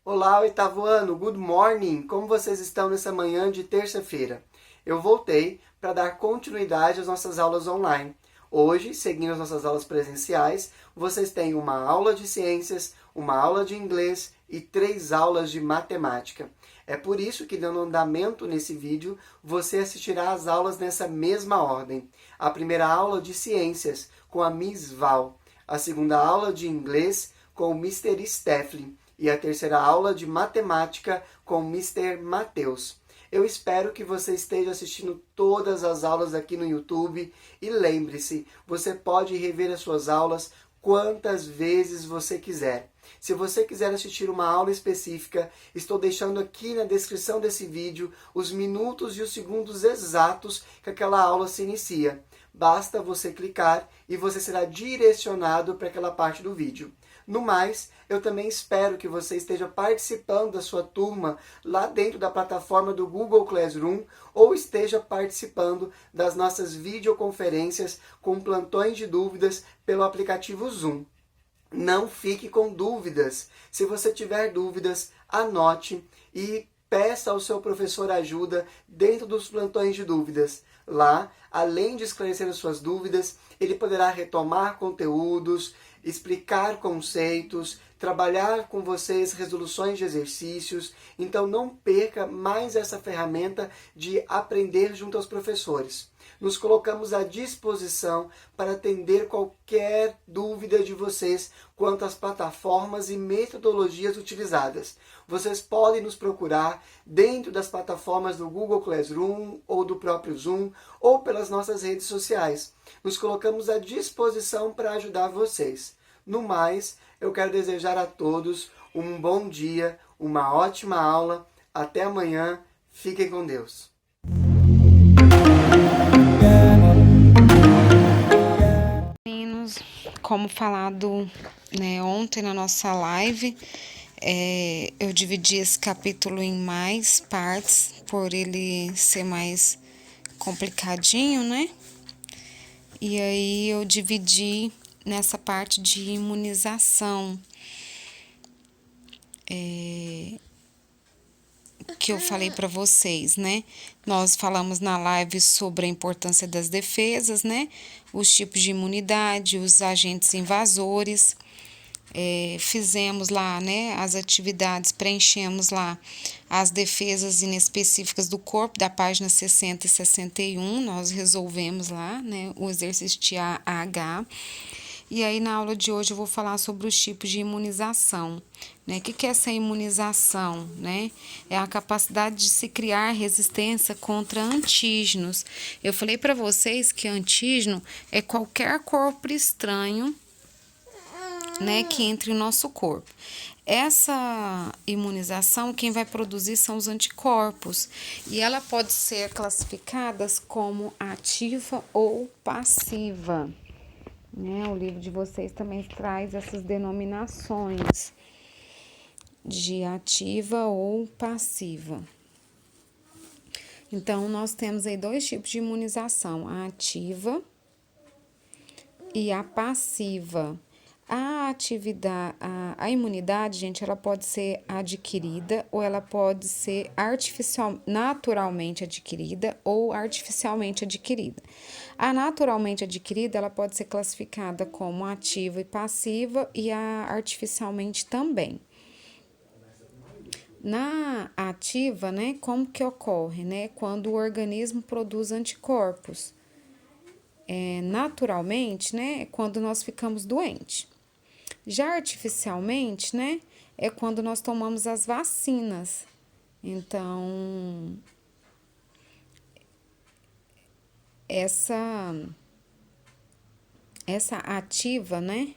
Olá, oitavo ano, good morning! Como vocês estão nessa manhã de terça-feira? Eu voltei para dar continuidade às nossas aulas online. Hoje, seguindo as nossas aulas presenciais, vocês têm uma aula de ciências, uma aula de inglês e 3 aulas de matemática. É por isso que, dando andamento nesse vídeo, você assistirá às aulas nessa mesma ordem. A primeira aula de ciências, com a Miss Val. A segunda aula de inglês, com o Mr. Stefflin. E a terceira aula de matemática com o Mr. Matheus. Eu espero que você esteja assistindo todas as aulas aqui no YouTube e lembre-se, você pode rever as suas aulas quantas vezes você quiser. Se você quiser assistir uma aula específica, estou deixando aqui na descrição desse vídeo os minutos e os segundos exatos que aquela aula se inicia. Basta você clicar e você será direcionado para aquela parte do vídeo. No mais, eu também espero que você esteja participando da sua turma lá dentro da plataforma do Google Classroom ou esteja participando das nossas videoconferências com plantões de dúvidas pelo aplicativo Zoom. Não fique com dúvidas. Se você tiver dúvidas, anote e peça ao seu professor ajuda dentro dos plantões de dúvidas. Lá, além de esclarecer as suas dúvidas, ele poderá retomar conteúdos, explicar conceitos, trabalhar com vocês resoluções de exercícios. Então não perca mais essa ferramenta de aprender junto aos professores. Nos colocamos à disposição para atender qualquer dúvida de vocês quanto às plataformas e metodologias utilizadas. Vocês podem nos procurar dentro das plataformas do Google Classroom ou do próprio Zoom ou pelas nossas redes sociais. Nos colocamos à disposição para ajudar vocês. No mais, eu quero desejar a todos um bom dia, uma ótima aula. Até amanhã. Fiquem com Deus. Meninos, como falado, né, ontem na nossa live, eu dividi esse capítulo em mais partes, por ele ser mais complicadinho, né? E aí eu dividi nessa parte de imunização, que eu falei para vocês, né? Nós falamos na live sobre a importância das defesas, né? Os tipos de imunidade, os agentes invasores. Fizemos lá, né, as atividades, preenchemos lá as defesas inespecíficas do corpo, da página 60 e 61, nós resolvemos lá, né, o exercício de AH. E aí, na aula de hoje, eu vou falar sobre os tipos de imunização, né? O que é essa imunização, né? É a capacidade de se criar resistência contra antígenos. Eu falei para vocês que antígeno é qualquer corpo estranho, né, que entre em nosso corpo. Essa imunização, quem vai produzir são os anticorpos, e ela pode ser classificada como ativa ou passiva, né? O livro de vocês também traz essas denominações de ativa ou passiva. Então, nós temos aí 2 tipos de imunização, a ativa e a passiva. A imunidade, gente, ela pode ser adquirida ou ela pode ser naturalmente adquirida ou artificialmente adquirida. A naturalmente adquirida, ela pode ser classificada como ativa e passiva e a artificialmente também. Na ativa, né, como que ocorre, né? Quando o organismo produz anticorpos. Naturalmente, né, é quando nós ficamos doentes. Já artificialmente, né, é quando nós tomamos as vacinas. Então, essa ativa, né,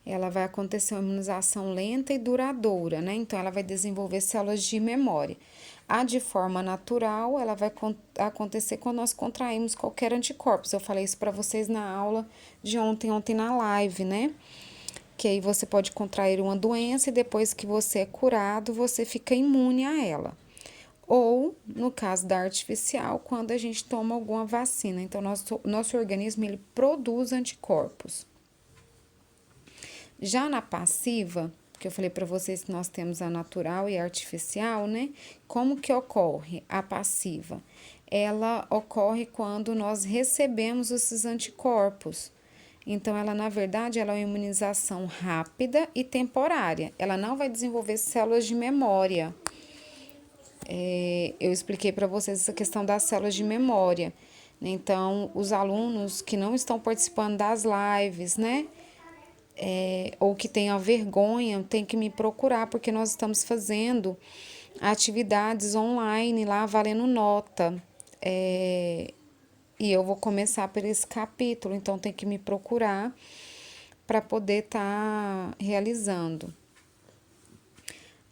ela vai acontecer uma imunização lenta e duradoura, né? Então, ela vai desenvolver células de memória. A de forma natural, ela vai acontecer quando nós contraímos qualquer anticorpos. Eu falei isso para vocês na aula de ontem na live, né? Que aí você pode contrair uma doença e depois que você é curado, você fica imune a ela. Ou, no caso da artificial, quando a gente toma alguma vacina. Então, nosso organismo, ele produz anticorpos. Já na passiva, o que eu falei para vocês que nós temos a natural e a artificial, né? Como que ocorre a passiva? Ela ocorre quando nós recebemos esses anticorpos. Então, ela, na verdade, ela é uma imunização rápida e temporária. Ela não vai desenvolver células de memória. Eu expliquei para vocês essa questão das células de memória. Então, os alunos que não estão participando das lives, né? Ou que tenham vergonha, tem que me procurar, porque nós estamos fazendo atividades online lá, valendo nota. E eu vou começar por esse capítulo, então tem que me procurar para poder estar realizando.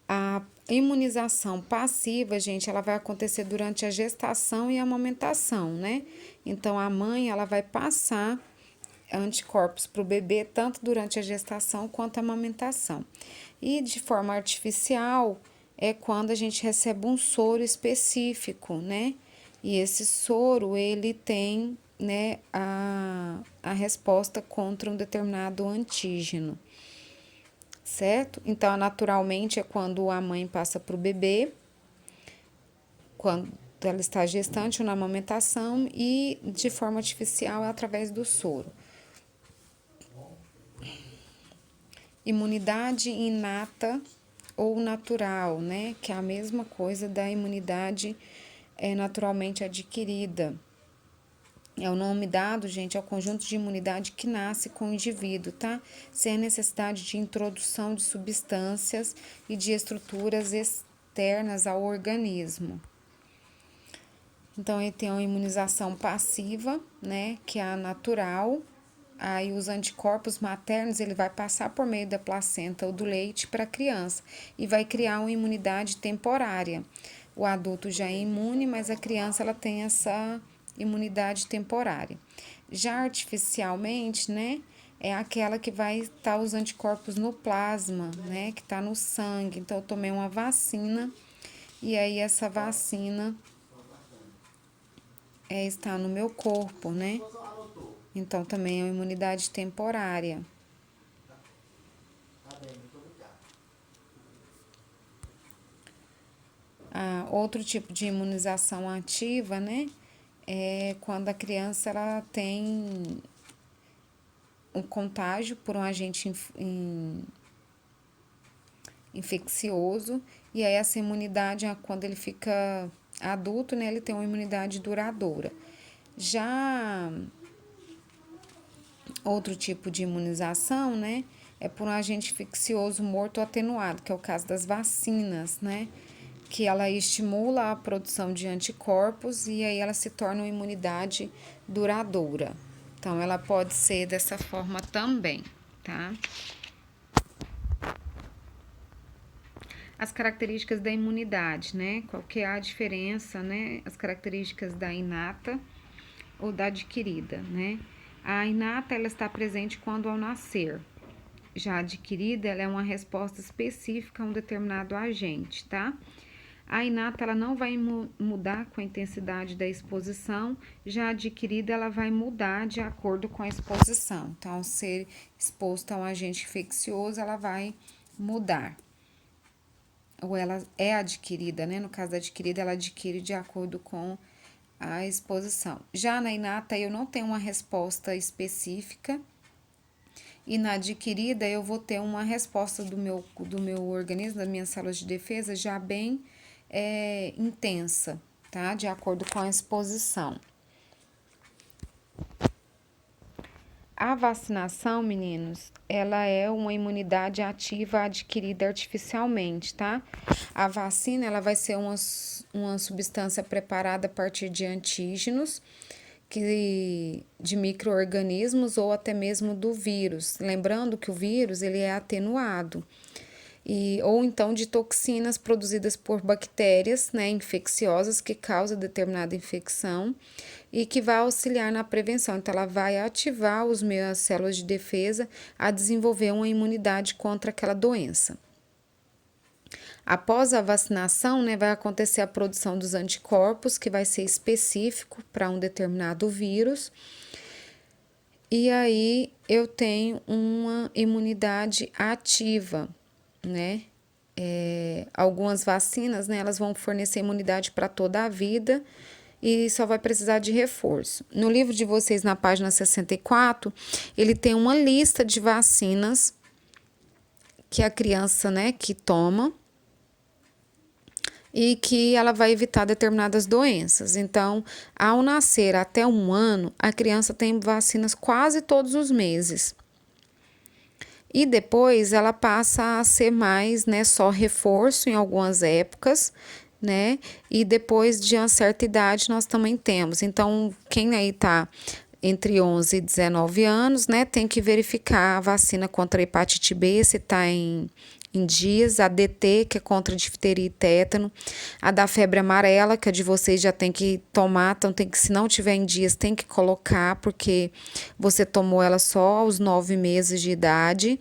A imunização passiva, gente, ela vai acontecer durante a gestação e a amamentação, né? Então, a mãe, ela vai passar anticorpos para o bebê, tanto durante a gestação quanto a amamentação. E de forma artificial, é quando a gente recebe um soro específico, né? E esse soro, ele tem, né, a resposta contra um determinado antígeno, certo? Então, naturalmente, é quando a mãe passa para o bebê, quando ela está gestante ou na amamentação, e de forma artificial é através do soro. Imunidade inata ou natural, né? Que é a mesma coisa da imunidade naturalmente adquirida. É o nome dado, gente, ao conjunto de imunidade que nasce com o indivíduo, tá? Sem a necessidade de introdução de substâncias e de estruturas externas ao organismo. Então, ele tem uma imunização passiva, né? Que é a natural. Aí, os anticorpos maternos, ele vai passar por meio da placenta ou do leite para a criança e vai criar uma imunidade temporária. O adulto já é imune, mas a criança, ela tem essa imunidade temporária. Já artificialmente, né, é aquela que vai estar os anticorpos no plasma, né, que está no sangue. Então, eu tomei uma vacina e aí essa vacina está no meu corpo, né? Então, também é uma imunidade temporária. Outro tipo de imunização ativa, né? É quando a criança ela tem um contágio por um agente infeccioso, e aí essa imunidade, quando ele fica adulto, né, ele tem uma imunidade duradoura. Já outro tipo de imunização, né, é por um agente infeccioso morto ou atenuado, que é o caso das vacinas, né, que ela estimula a produção de anticorpos e aí ela se torna uma imunidade duradoura. Então, ela pode ser dessa forma também, tá? As características da imunidade, né? Qual que é a diferença, né? As características da inata ou da adquirida, né? A inata, ela está presente quando ao nascer. Já a adquirida, ela é uma resposta específica a um determinado agente, tá? A inata, ela não vai mudar com a intensidade da exposição, já a adquirida, ela vai mudar de acordo com a exposição. Então, ao ser exposto a um agente infeccioso, ela vai mudar. Ou ela é adquirida, né? No caso da adquirida, ela adquire de acordo com a exposição. Já na inata, eu não tenho uma resposta específica, e na adquirida, eu vou ter uma resposta do meu organismo, das minhas células de defesa, já bem intensa, tá? De acordo com a exposição. A vacinação, meninos, ela é uma imunidade ativa adquirida artificialmente, tá? A vacina, ela vai ser uma substância preparada a partir de antígenos, de micro-organismos ou até mesmo do vírus. Lembrando que o vírus, ele é atenuado. Ou então de toxinas produzidas por bactérias, né, infecciosas que causam determinada infecção e que vai auxiliar na prevenção. Então, ela vai ativar as minhas células de defesa a desenvolver uma imunidade contra aquela doença. Após a vacinação, né, vai acontecer a produção dos anticorpos, que vai ser específico para um determinado vírus. E aí, eu tenho uma imunidade ativa. né? Algumas vacinas, né, elas vão fornecer imunidade para toda a vida e só vai precisar de reforço. No livro de vocês, na página 64, ele tem uma lista de vacinas que a criança, né, que toma e que ela vai evitar determinadas doenças. Então, ao nascer até 1 ano, a criança tem vacinas quase todos os meses. E depois ela passa a ser mais, né, só reforço em algumas épocas, né? E depois de uma certa idade nós também temos. Então, quem aí tá entre 11 e 19 anos, né, tem que verificar a vacina contra a hepatite B, se tá em dias, a DT, que é contra difteria e tétano, a da febre amarela, que a de vocês já tem que tomar, então tem que, se não tiver em dias, tem que colocar, porque você tomou ela só aos 9 meses de idade,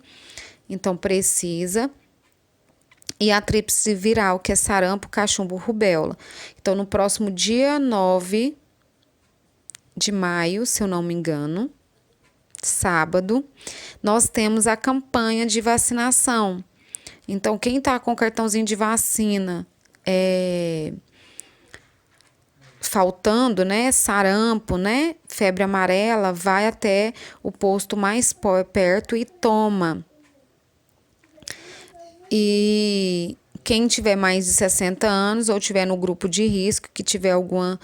então precisa. E a tríplice viral, que é sarampo, cachumbo, rubéola. Então, no próximo dia 9 de maio, se eu não me engano, sábado, nós temos a campanha de vacinação. Então, quem está com cartãozinho de vacina faltando, né, sarampo, né, febre amarela, vai até o posto mais perto e toma. E quem tiver mais de 60 anos ou tiver no grupo de risco, que tiver alguma,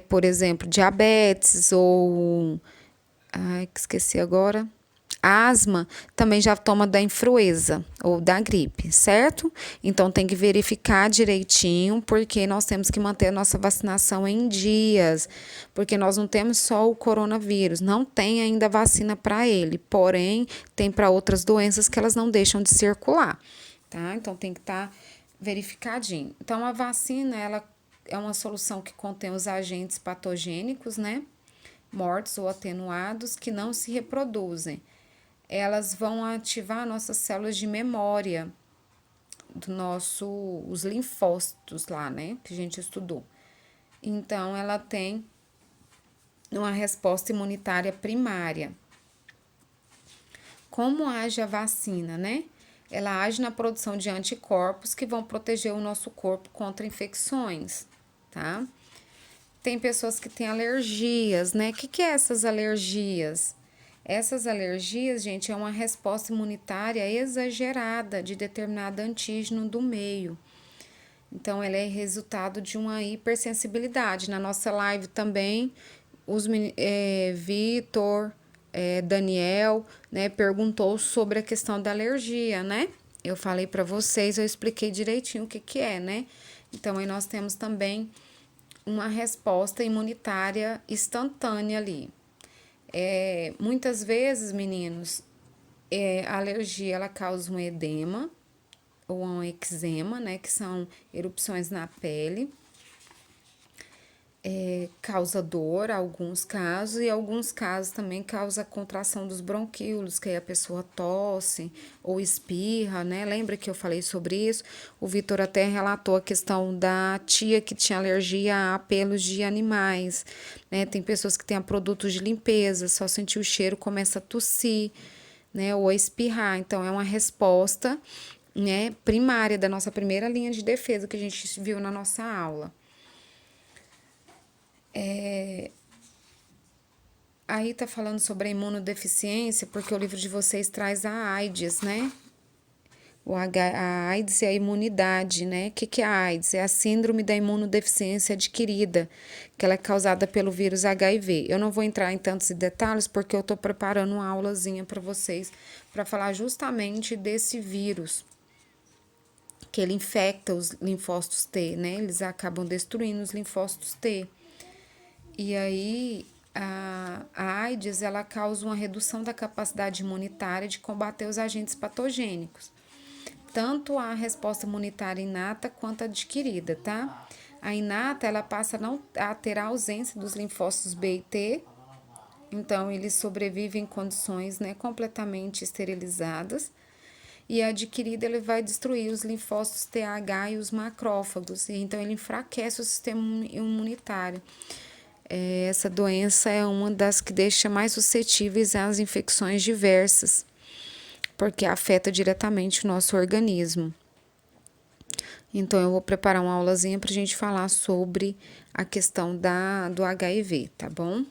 por exemplo, diabetes ou, esqueci agora, asma, também já toma da influenza ou da gripe, certo? Então tem que verificar direitinho, porque nós temos que manter a nossa vacinação em dias, porque nós não temos só o coronavírus, não tem ainda vacina para ele, porém tem para outras doenças que elas não deixam de circular, tá? Então tem que estar verificadinho. Então a vacina, ela é uma solução que contém os agentes patogênicos, né? Mortos ou atenuados que não se reproduzem. Elas vão ativar nossas células de memória os linfócitos lá, né, que a gente estudou. Então, ela tem uma resposta imunitária primária. Como age a vacina, né? Ela age na produção de anticorpos que vão proteger o nosso corpo contra infecções, tá? Tem pessoas que têm alergias, né? O que é essas alergias? Essas alergias, gente, é uma resposta imunitária exagerada de determinado antígeno do meio. Então, ela é resultado de uma hipersensibilidade. Na nossa live também, Vitor, Daniel, né, perguntou sobre a questão da alergia, né? Eu falei para vocês, eu expliquei direitinho o que é, né? Então, aí nós temos também uma resposta imunitária instantânea ali. Muitas vezes, meninos, a alergia ela causa um edema ou um eczema, né, que são erupções na pele, causa dor, alguns casos, e alguns casos também causa contração dos bronquíolos, que aí a pessoa tosse ou espirra, né? Lembra que eu falei sobre isso? O Vitor até relatou a questão da tia que tinha alergia a pelos de animais, né? Tem pessoas que têm a produtos de limpeza, só sentir o cheiro começa a tossir, né? Ou a espirrar. Então, é uma resposta, né, primária da nossa primeira linha de defesa que a gente viu na nossa aula. Aí tá falando sobre a imunodeficiência, porque o livro de vocês traz a AIDS, né? A AIDS é a imunidade, né? O que é a AIDS? É a síndrome da imunodeficiência adquirida, que ela é causada pelo vírus HIV. Eu não vou entrar em tantos detalhes, porque eu tô preparando uma aulazinha para vocês, para falar justamente desse vírus, que ele infecta os linfócitos T, né? Eles acabam destruindo os linfócitos T. E aí, a AIDS, ela causa uma redução da capacidade imunitária de combater os agentes patogênicos. Tanto a resposta imunitária inata quanto a adquirida, tá? A inata, ela passa a ter a ausência dos linfócitos B e T, então eles sobrevivem em condições, né, completamente esterilizadas. E a adquirida, ele vai destruir os linfócitos TH e os macrófagos, e então ele enfraquece o sistema imunitário. Essa doença é uma das que deixa mais suscetíveis às infecções diversas. porque afeta diretamente o nosso organismo. Então, eu vou preparar uma aulazinha para a gente falar sobre a questão do HIV, tá bom?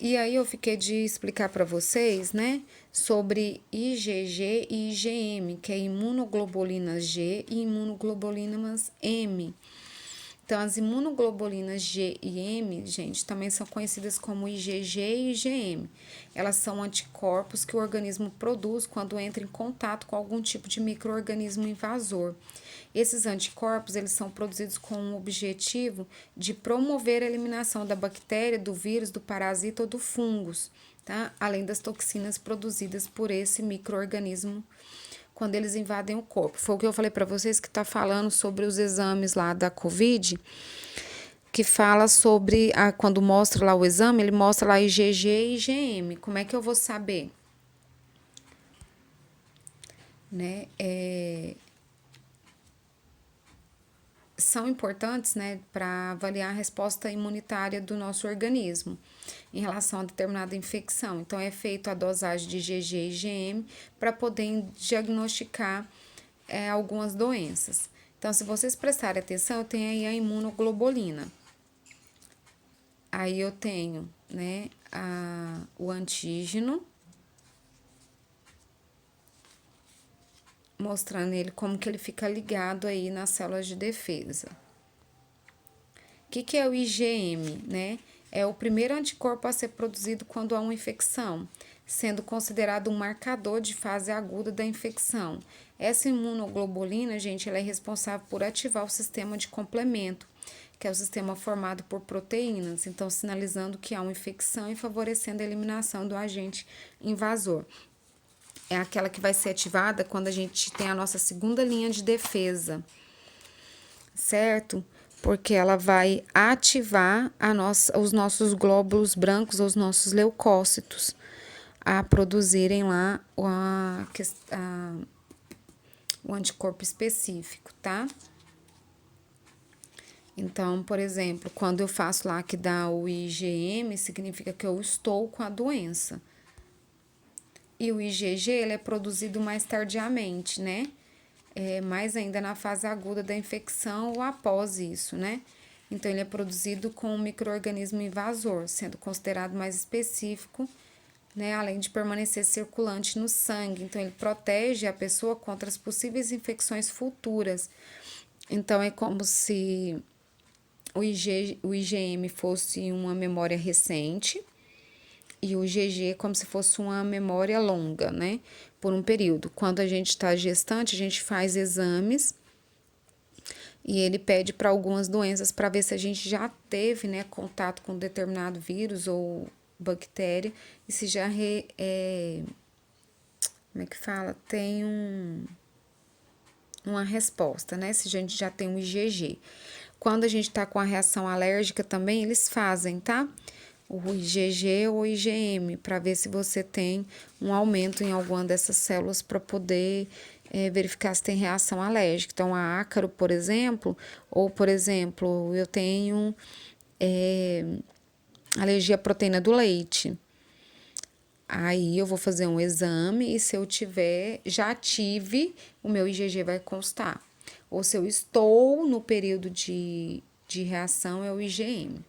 E aí, eu fiquei de explicar para vocês, né, sobre IgG e IgM, que é imunoglobulinas G e imunoglobulinas M. Então, as imunoglobulinas G e M, gente, também são conhecidas como IgG e IgM. Elas são anticorpos que o organismo produz quando entra em contato com algum tipo de micro-organismo invasor. Esses anticorpos, eles são produzidos com o objetivo de promover a eliminação da bactéria, do vírus, do parasita ou do fungos, tá? Além das toxinas produzidas por esse micro-organismo quando eles invadem o corpo. Foi o que eu falei para vocês que tá falando sobre os exames lá da Covid, que fala sobre, quando mostra lá o exame, ele mostra lá IgG e IgM. Como é que eu vou saber? Né? São importantes, né, para avaliar a resposta imunitária do nosso organismo em relação a determinada infecção. Então, é feita a dosagem de IgG e IgM para poder diagnosticar algumas doenças. Então, se vocês prestarem atenção, eu tenho aí a imunoglobulina. Aí eu tenho, né, o antígeno, mostrando ele como que ele fica ligado aí nas células de defesa. O que é o IgM, né? É o primeiro anticorpo a ser produzido quando há uma infecção, sendo considerado um marcador de fase aguda da infecção. Essa imunoglobulina, gente, ela é responsável por ativar o sistema de complemento, que é o sistema formado por proteínas, então sinalizando que há uma infecção e favorecendo a eliminação do agente invasor. É aquela que vai ser ativada quando a gente tem a nossa segunda linha de defesa, certo? Porque ela vai ativar os nossos glóbulos brancos, os nossos leucócitos, a produzirem lá o anticorpo específico, tá? Então, por exemplo, quando eu faço lá que dá o IgM, significa que eu estou com a doença. E o IgG, ele é produzido mais tardiamente, né? Mais ainda na fase aguda da infecção ou após isso, né? Então, ele é produzido com um micro-organismo invasor, sendo considerado mais específico, né? Além de permanecer circulante no sangue. Então, ele protege a pessoa contra as possíveis infecções futuras. Então, é como se o IgM fosse uma memória recente e o IgG como se fosse uma memória longa, né? Por um período. Quando a gente está gestante, a gente faz exames e ele pede para algumas doenças para ver se a gente já teve, né, contato com determinado vírus ou bactéria e se já como é que fala? Tem uma resposta, né? Se a gente já tem um IgG. Quando a gente tá com a reação alérgica também, eles fazem, tá? O IgG ou IgM, para ver se você tem um aumento em alguma dessas células para poder verificar se tem reação alérgica. Então, a ácaro, por exemplo, ou, por exemplo, eu tenho alergia à proteína do leite. Aí eu vou fazer um exame e se eu já tive, o meu IgG vai constar. Ou se eu estou no período de reação, é o IgM.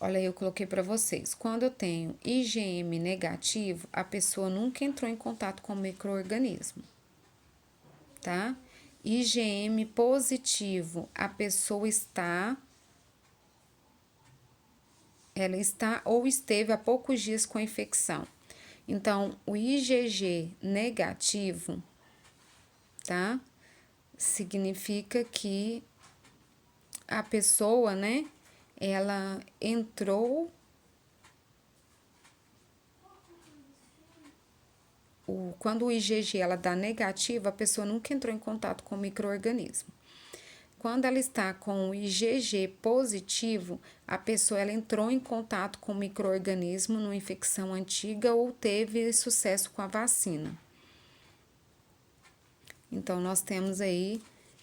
Olha aí, eu coloquei para vocês. Quando eu tenho IgM negativo, a pessoa nunca entrou em contato com o micro-organismo, tá? IgM positivo, a pessoa ela está ou esteve há poucos dias com a infecção. Então, o IgG negativo, tá? Significa que a pessoa, né? Ela entrou. Quando o IgG ela dá negativo, a pessoa nunca entrou em contato com o micro-organismo. Quando ela está com o IgG positivo, a pessoa ela entrou em contato com o micro-organismo numa infecção antiga ou teve sucesso com a vacina. Então, nós temos aí,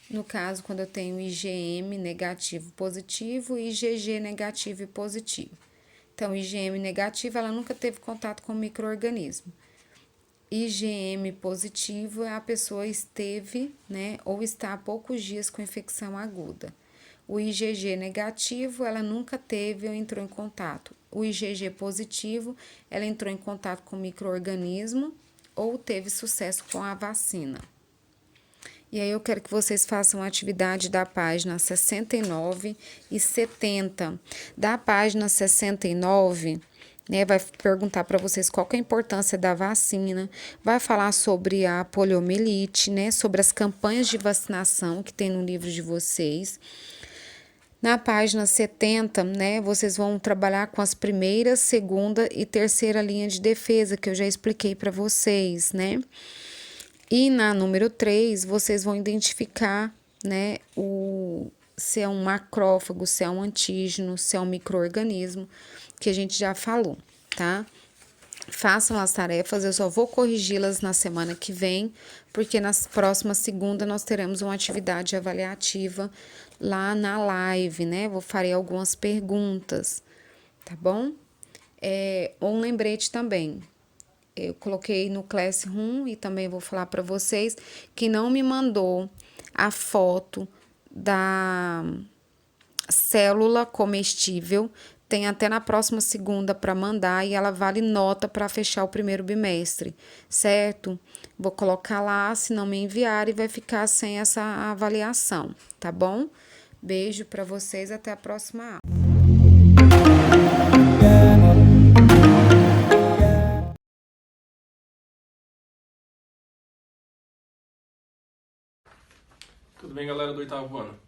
no caso, quando eu tenho IgM negativo positivo e IgG negativo e positivo. Então, IgM negativa, ela nunca teve contato com micro-organismo. IgM positivo, a pessoa esteve, né, ou está há poucos dias com infecção aguda. O IgG negativo, ela nunca teve ou entrou em contato. O IgG positivo, ela entrou em contato com micro-organismo ou teve sucesso com a vacina. E aí eu quero que vocês façam a atividade da página 69 e 70. Da página 69, né, vai perguntar para vocês qual que é a importância da vacina, vai falar sobre a poliomielite, né, sobre as campanhas de vacinação que tem no livro de vocês. Na página 70, né, vocês vão trabalhar com as primeira, segunda e terceira linha de defesa, que eu já expliquei para vocês, né? E na número 3, vocês vão identificar, né, se é um macrófago, se é um antígeno, se é um micro-organismo, que a gente já falou, tá? Façam as tarefas, eu só vou corrigi-las na semana que vem, porque na próxima segunda nós teremos uma atividade avaliativa lá na live, né? Farei algumas perguntas, tá bom? Um lembrete também. Eu coloquei no Classroom e também vou falar para vocês que não me mandou a foto da célula comestível. Tem até na próxima segunda para mandar e ela vale nota para fechar o primeiro bimestre, certo? Vou colocar lá, se não me enviarem, vai ficar sem essa avaliação, tá bom? Beijo para vocês, até a próxima aula. Tudo bem, galera do 8º ano?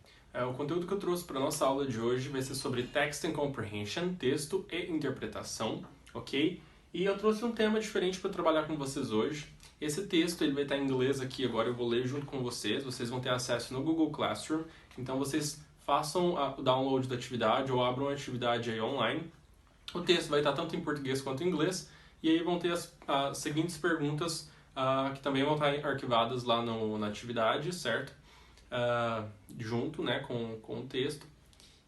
O conteúdo que eu trouxe para a nossa aula de hoje vai ser sobre Text and Comprehension, texto e interpretação, ok? E eu trouxe um tema diferente para trabalhar com vocês hoje. Esse texto ele vai estar em inglês aqui, agora eu vou ler junto com vocês. Vocês vão ter acesso no Google Classroom, então vocês façam o download da atividade ou abram a atividade aí online. O texto vai estar tanto em português quanto em inglês, e aí vão ter as seguintes perguntas que também vão estar arquivadas lá na atividade, certo? Junto, né, com o texto,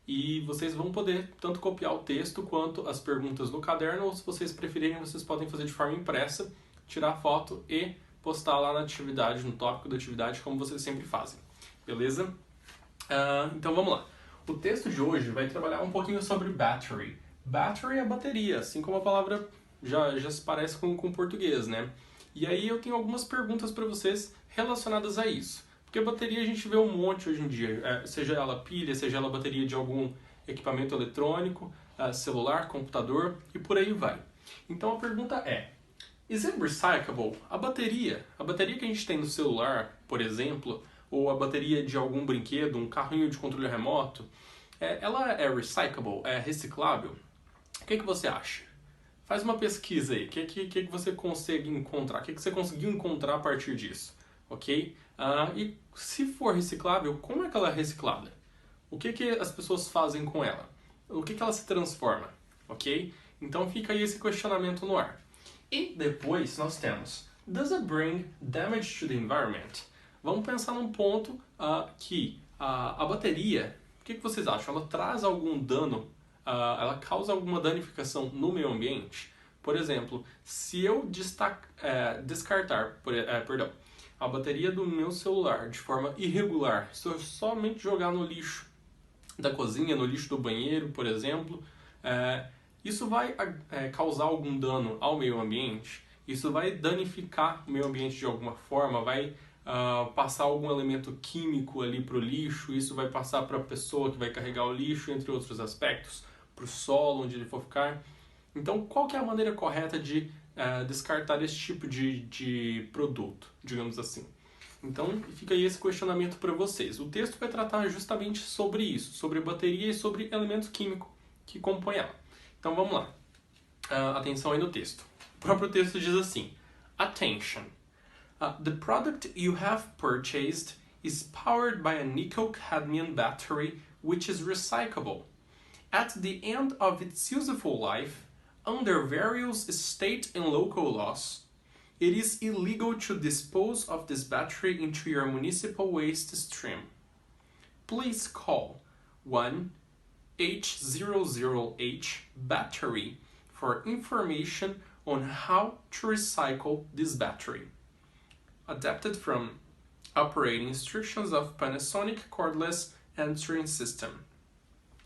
e vocês vão poder tanto copiar o texto quanto as perguntas no caderno, ou se vocês preferirem, vocês podem fazer de forma impressa, tirar foto e postar lá na atividade, no tópico da atividade, como vocês sempre fazem, beleza? Então vamos lá. O texto de hoje vai trabalhar um pouquinho sobre battery. Battery é bateria, assim como a palavra já se parece com português, né? E aí eu tenho algumas perguntas para vocês relacionadas a isso. Porque a bateria a gente vê um monte hoje em dia, seja ela pilha, seja ela bateria de algum equipamento eletrônico, celular, computador e por aí vai. Então a pergunta é, is it recyclable? A bateria que a gente tem no celular, por exemplo, ou a bateria de algum brinquedo, um carrinho de controle remoto, ela é recyclable, é reciclável? O que você acha? Faz uma pesquisa aí, o que você consegue encontrar, o que você conseguiu encontrar a partir disso, ok? E se for reciclável, como é que ela é reciclada? O que as pessoas fazem com ela? O que ela se transforma? Ok? Então fica aí esse questionamento no ar. E depois nós temos, does it bring damage to the environment? Vamos pensar num ponto que a bateria, o que vocês acham? Ela traz algum dano, ela causa alguma danificação no meio ambiente? Por exemplo, se eu descartar, a bateria do meu celular de forma irregular, se eu somente jogar no lixo da cozinha, no lixo do banheiro, por exemplo, isso vai causar algum dano ao meio ambiente? Isso vai danificar o meio ambiente de alguma forma? Vai passar algum elemento químico ali para o lixo? Isso vai passar para a pessoa que vai carregar o lixo, entre outros aspectos? Para o solo, onde ele for ficar? Então, qual que é a maneira correta de descartar esse tipo de produto, digamos assim? Então, fica aí esse questionamento para vocês. O texto vai tratar justamente sobre isso, sobre bateria e sobre elemento químico que compõe ela. Então, vamos lá. Atenção aí no texto. O próprio texto diz assim, Attention! The product you have purchased is powered by a nickel-cadmium battery which is recyclable. At the end of its useful life, under various state and local laws, it is illegal to dispose of this battery into your municipal waste stream. Please call H00H battery for information on how to recycle this battery. Adapted from operating instructions of Panasonic Cordless Answering System.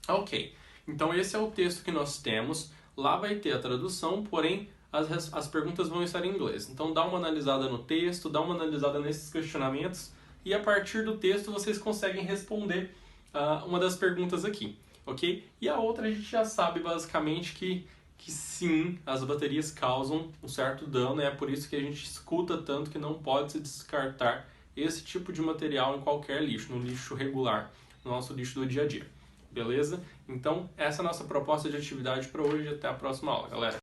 Ok, então esse é o texto que nós temos. Lá vai ter a tradução, porém as perguntas vão estar em inglês. Então dá uma analisada no texto, dá uma analisada nesses questionamentos e a partir do texto vocês conseguem responder uma das perguntas aqui, ok? E a outra a gente já sabe basicamente que sim, as baterias causam um certo dano, é por isso que a gente escuta tanto que não pode se descartar esse tipo de material em qualquer lixo, no lixo regular, no nosso lixo do dia a dia. Beleza? Então, essa é a nossa proposta de atividade para hoje. Até a próxima aula, galera.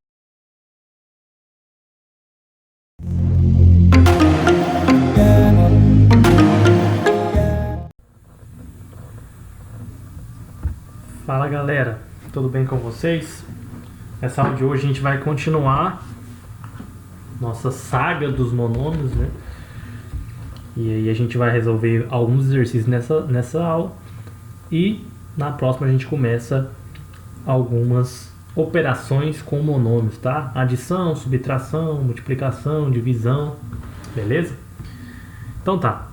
Fala galera, tudo bem com vocês? Nessa aula de hoje a gente vai continuar nossa saga dos monômios, né? E aí a gente vai resolver alguns exercícios nessa aula e na próxima a gente começa algumas operações com monômios, tá? Adição, subtração, multiplicação, divisão, beleza? Então tá,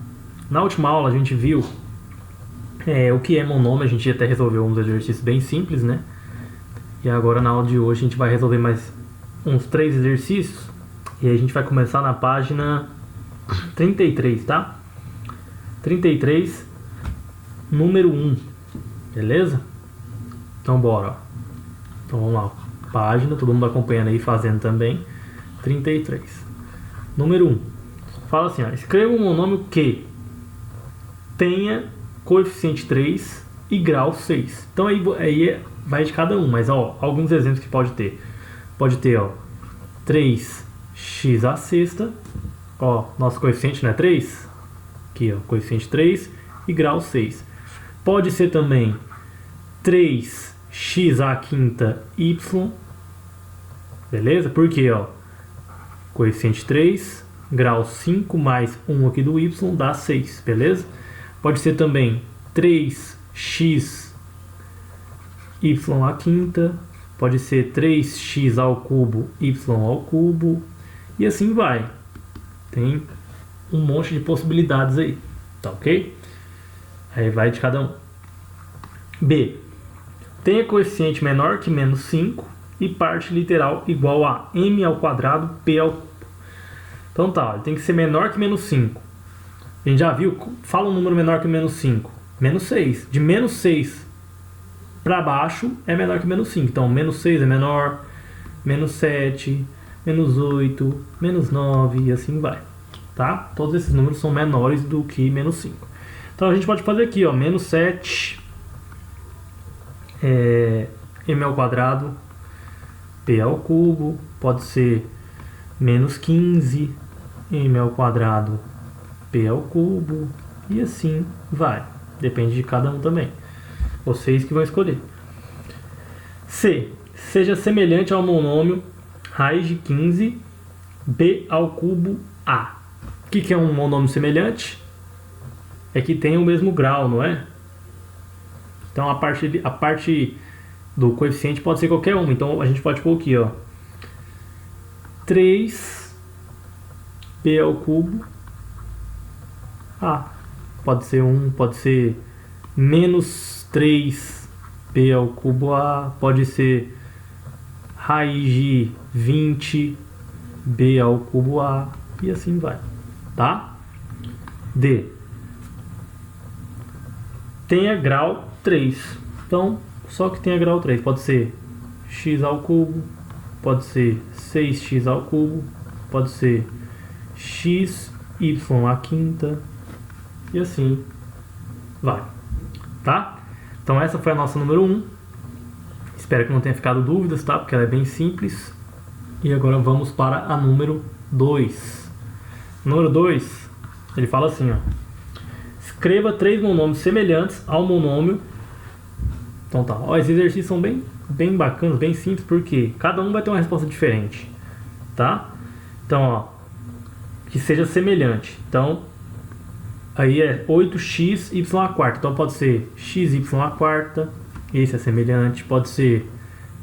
na última aula a gente viu o que é monômio, a gente até resolveu uns exercícios bem simples, né? E agora na aula de hoje a gente vai resolver mais uns 3 exercícios e aí a gente vai começar na página 33, tá? 33, número 1, beleza? Então bora, ó. Então vamos lá, página, todo mundo acompanhando aí, fazendo também. 33, número 1. Fala assim, ó, escreva um monômio que tenha coeficiente 3 e grau 6. Então aí vai de cada um, mas ó, alguns exemplos que pode ter. Pode ter, ó, 3x à sexta. Ó, nosso coeficiente não é 3? Aqui, ó, coeficiente 3 e grau 6. Pode ser também 3x à quinta y. Beleza? Porque, ó, coeficiente 3, grau 5 mais 1 aqui do y dá 6, beleza? Pode ser também 3x y à quinta, pode ser 3x ao cubo y ao cubo, e assim vai. Tem um monte de possibilidades aí, tá ok? Aí vai de cada um. B. Tenha coeficiente menor que menos 5 e parte literal igual a m ao quadrado p ao cubo. Então tá, ele tem que ser menor que menos 5. A gente já viu, fala um número menor que menos 5. Menos 6. De menos 6 para baixo é menor que menos 5. Então, menos 6 é menor, menos 7, menos 8, menos 9 e assim vai. Tá? Todos esses números são menores do que menos 5. Então, a gente pode fazer aqui, ó, menos 7, m ao quadrado, p ao cubo. Pode ser menos 15, m ao quadrado, p ao cubo, e assim vai. Depende de cada um também. Vocês que vão escolher. C. Seja semelhante ao monômio raiz de 15 b ao cubo a. O que é um monômio semelhante? É que tem o mesmo grau, não é? Então a parte do coeficiente pode ser qualquer uma. Então a gente pode pôr aqui, ó, 3 b ao cubo a. Pode ser 1, pode ser menos 3b ao cubo a, pode ser raiz de 20b ao cubo a, e assim vai, tá? D. Tenha grau 3. Então, só que tenha grau 3. Pode ser x ao cubo, pode ser 6x ao cubo, pode ser x, y à quinta, e assim vai, tá? Então essa foi a nossa número 1. Espero que não tenha ficado dúvidas, tá? Porque ela é bem simples. E agora vamos para a número 2. Número 2, ele fala assim, ó. Escreva 3 monômios semelhantes ao monômio. Então tá, ó, esses exercícios são bem bacanas, bem simples, porque cada um vai ter uma resposta diferente, tá? Então, ó, que seja semelhante. Então, aí é 8xy à quarta. Então pode ser xy à quarta, esse é semelhante. Pode ser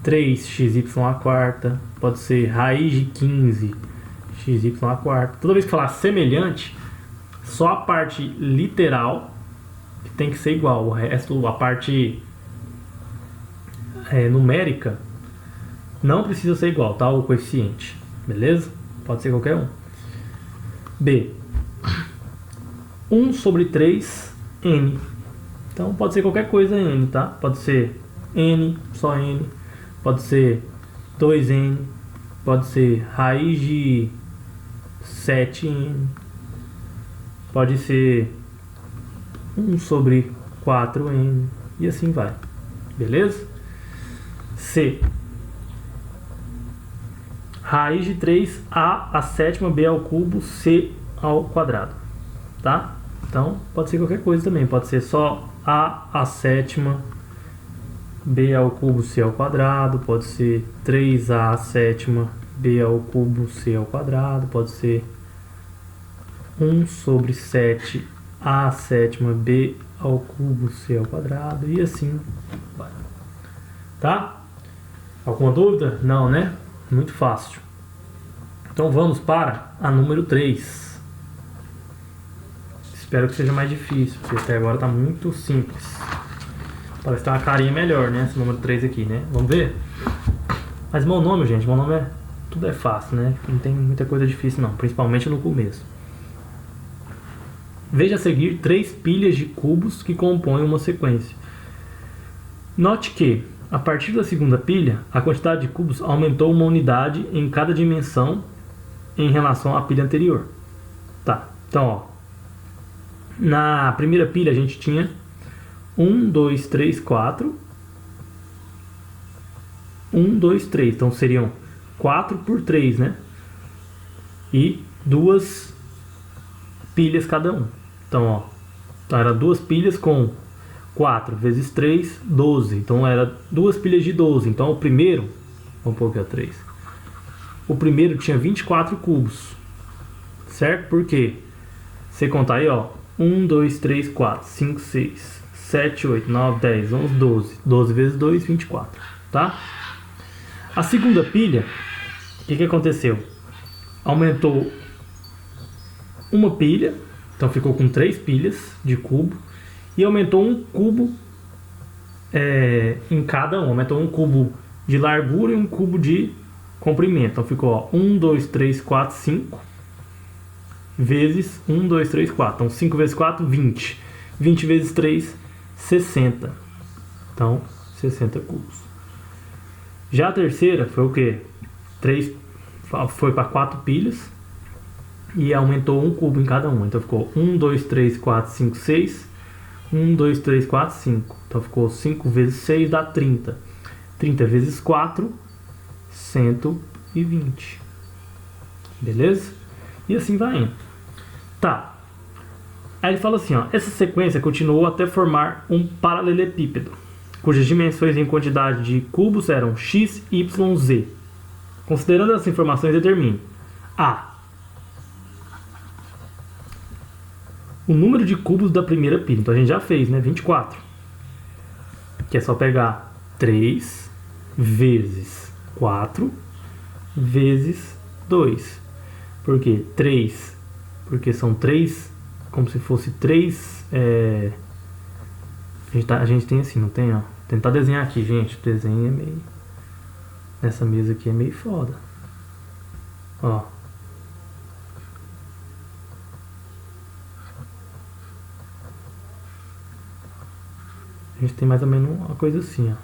3xy à quarta, pode ser raiz de 15xy à quarta. Toda vez que falar semelhante, só a parte literal que tem que ser igual. O resto, a parte numérica, não precisa ser igual, tá? O coeficiente, beleza? Pode ser qualquer um. B. 1 sobre 3n. Então pode ser qualquer coisa n, tá? Pode ser n, só n. Pode ser 2n. Pode ser raiz de 7n. Pode ser 1 sobre 4n. E assim vai. Beleza? C. Raiz de 3a à sétima b ao cubo c ao quadrado. Tá? Então pode ser qualquer coisa também. Pode ser só a à sétima b ao cubo c ao quadrado. Pode ser 3a à sétima b ao cubo c ao quadrado. Pode ser 1 sobre 7 a à sétima b ao cubo c ao quadrado. E assim vai. Tá? Alguma dúvida? Não, né? Muito fácil. Então vamos para a número 3. Espero que seja mais difícil, porque até agora está muito simples. Parece ter uma carinha melhor, né? Esse número 3 aqui, né? Vamos ver? Mas meu nome, gente, meu nome tudo é fácil, né? Não tem muita coisa difícil não, principalmente no começo. Veja a seguir 3 pilhas de cubos que compõem uma sequência. Note que, a partir da segunda pilha, a quantidade de cubos aumentou uma unidade em cada dimensão em relação à pilha anterior. Tá, então ó, na primeira pilha a gente tinha 1, 2, 3, 4. 1, 2, 3. Então seriam 4 por 3, né? E 2 pilhas cada um. Então, ó, então era 2 pilhas com 4 vezes 3, 12. Então era 2 pilhas de 12. Então o primeiro, vamos pôr aqui a 3. O primeiro tinha 24 cubos. Certo? Por quê? Você contar aí, ó. 1, 2, 3, 4, 5, 6, 7, 8, 9, 10, 11, 12. 12 vezes 2, 24. Tá? A segunda pilha, o que aconteceu? Aumentou uma pilha. Então ficou com 3 pilhas de cubo. E aumentou um cubo em cada um. Aumentou um cubo de largura e um cubo de comprimento. Então ficou ó, 1, 2, 3, 4, 5 vezes 1, 2, 3, 4. Então 5 vezes 4, 20. 20 vezes 3, 60. Então 60 cubos. Já a terceira foi o quê? 3 foi para 4 pilhas e aumentou um cubo em cada uma. Então ficou 1, 2, 3, 4, 5, 6. 1, 2, 3, 4, 5. Então ficou 5 vezes 6 dá 30. 30 vezes 4, 120. Beleza? E assim vai indo. Tá. Aí ele fala assim, ó. Essa sequência continuou até formar um paralelepípedo, cujas dimensões em quantidade de cubos eram x, y, z. Considerando essas informações, determine a. O número de cubos da primeira pilha. Então a gente já fez, né? 24. Que é só pegar 3 vezes 4 vezes 2. Por quê? 3. Porque são 3, como se fosse 3. A gente tem assim, não tem? Ó. Tentar desenhar aqui, gente. O desenho é meio. Nessa mesa aqui é meio foda. Ó. A gente tem mais ou menos uma coisa assim, ó.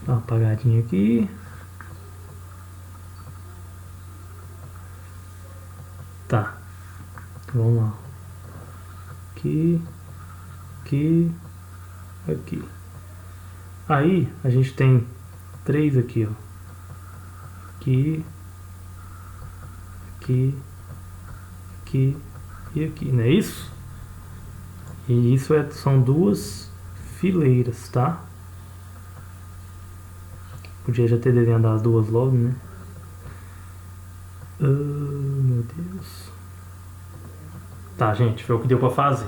Dá uma apagadinha aqui. Tá. Então vamos lá. Aqui. Aqui. Aqui. Aí a gente tem 3 aqui, ó. Aqui. Aqui. Aqui. E aqui, não é isso? E isso são 2 fileiras, tá? Podia já ter desenhado as duas logo, né? Meu Deus. Tá, gente, foi o que deu pra fazer.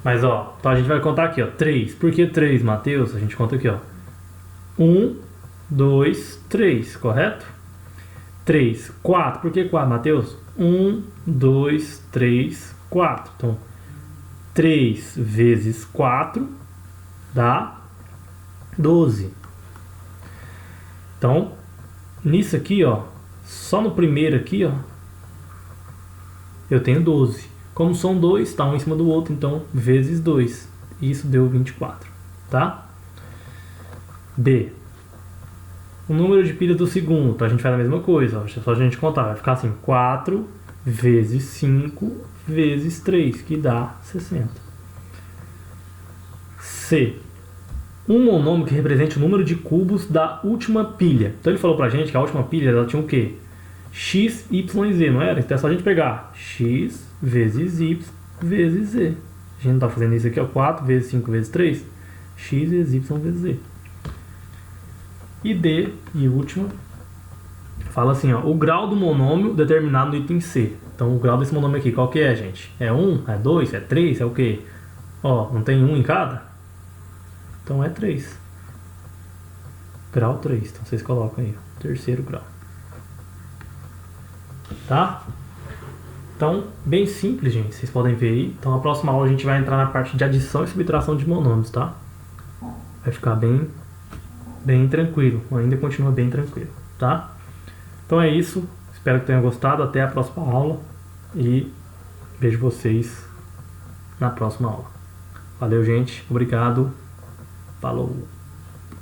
Mas, ó, então a gente vai contar aqui, ó, 3. Por que 3, Matheus? A gente conta aqui, ó. 1, 2, 3, correto? 3, 4. Por que 4, Matheus? 1, 2, 3, 4. Então, 3 vezes 4 dá 12. Então, nisso aqui, ó, só no primeiro aqui, ó, eu tenho 12. Como são dois, tá um em cima do outro, então vezes 2. Isso deu 24, tá? B. O número de pilhas do segundo, então a gente faz a mesma coisa, ó, só a gente contar, vai ficar assim, 4 vezes 5 vezes 3, que dá 60. C. Um monômio que represente o número de cubos da última pilha. Então ele falou pra gente que a última pilha ela tinha o quê? X, Y e Z, não era? Então é só a gente pegar X vezes Y vezes Z. A gente não tá fazendo isso aqui, ó, 4 vezes 5 vezes 3. X vezes Y vezes Z. E D, e última, fala assim, ó, o grau do monômio determinado no item C. Então o grau desse monômio aqui, qual que é, gente? É 1? É 2? É 3? É o quê? Ó, não tem 1 em cada? Então é 3. Grau 3. Então vocês colocam aí, ó, terceiro grau. Tá? Então, bem simples, gente. Vocês podem ver aí. Então, na próxima aula a gente vai entrar na parte de adição e subtração de monômios, tá? Vai ficar bem tranquilo. Ainda continua bem tranquilo, tá? Então é isso. Espero que tenham gostado. Até a próxima aula. E vejo vocês na próxima aula. Valeu, gente. Obrigado. Falou.